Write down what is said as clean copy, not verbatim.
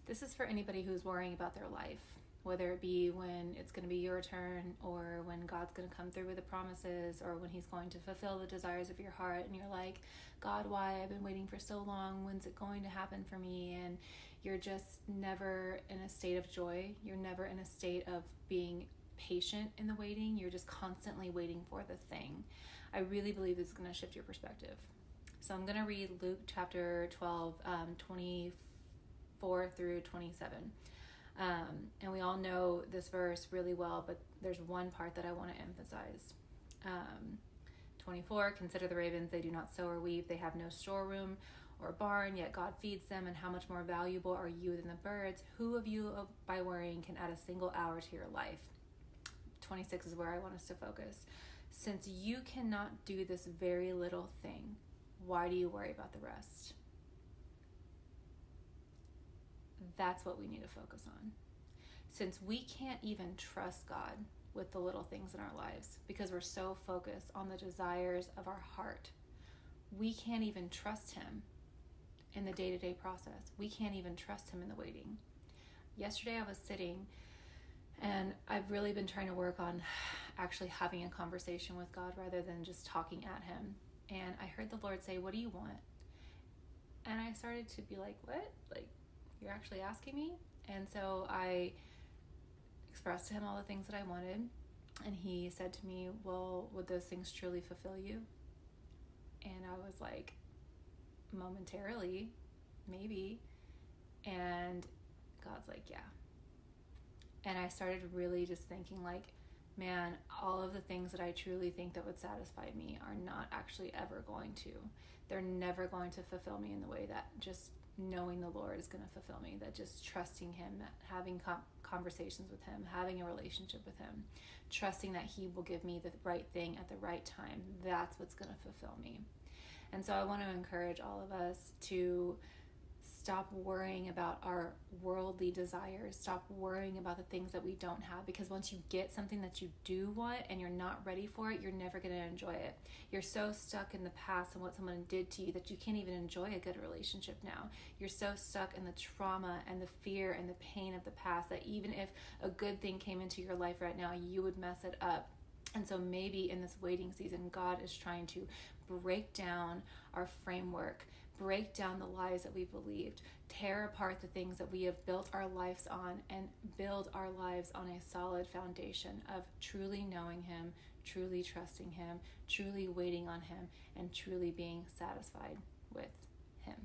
This is for anybody who's worrying about their life, whether it be when it's going to be your turn or when God's going to come through with the promises or when he's going to fulfill the desires of your heart. And you're like, God, why? I've been waiting for so long. When's it going to happen for me? And you're just never in a state of joy. You're never in a state of being patient in the waiting. You're just constantly waiting for the thing. I really believe this is going to shift your perspective. So I'm going to read Luke chapter 12, 24 through 27. And we all know this verse really well, but there's one part that I want to emphasize. 24, consider the ravens, they do not sow or weave, they have no storeroom or barn, yet God feeds them, and how much more valuable are you than the birds? Who of you by worrying can add a single hour to your life? 26 is where I want us to focus. Since you cannot do this very little thing, why do you worry about the rest? That's what we need to focus on. Since we can't even trust God with the little things in our lives because we're so focused on the desires of our heart, we can't even trust him in the day-to-day process. We can't even trust him in the waiting. Yesterday I was sitting and I've really been trying to work on actually having a conversation with God rather than just talking at him. And I heard the Lord say, what do you want? And I started to be like, what? Like, you're actually asking me? And so I expressed to him all the things that I wanted. And he said to me, well, would those things truly fulfill you? And I was like, momentarily, maybe. And God's like, yeah. And I started really just thinking like, man, all of the things that I truly think that would satisfy me are not actually ever going to. They're never going to fulfill me in the way that just knowing the Lord is going to fulfill me, that just trusting him, having conversations with him, having a relationship with him, trusting that he will give me the right thing at the right time. That's what's going to fulfill me. And so I want to encourage all of us to stop worrying about our worldly desires. Stop worrying about the things that we don't have, because once you get something that you do want and you're not ready for it, you're never going to enjoy it. You're so stuck in the past and what someone did to you that you can't even enjoy a good relationship now. You're so stuck in the trauma and the fear and the pain of the past that even if a good thing came into your life right now, you would mess it up. And so maybe in this waiting season, God is trying to break down our framework, break down the lies that we believed, tear apart the things that we have built our lives on, and build our lives on a solid foundation of truly knowing him, truly trusting him, truly waiting on him, and truly being satisfied with him.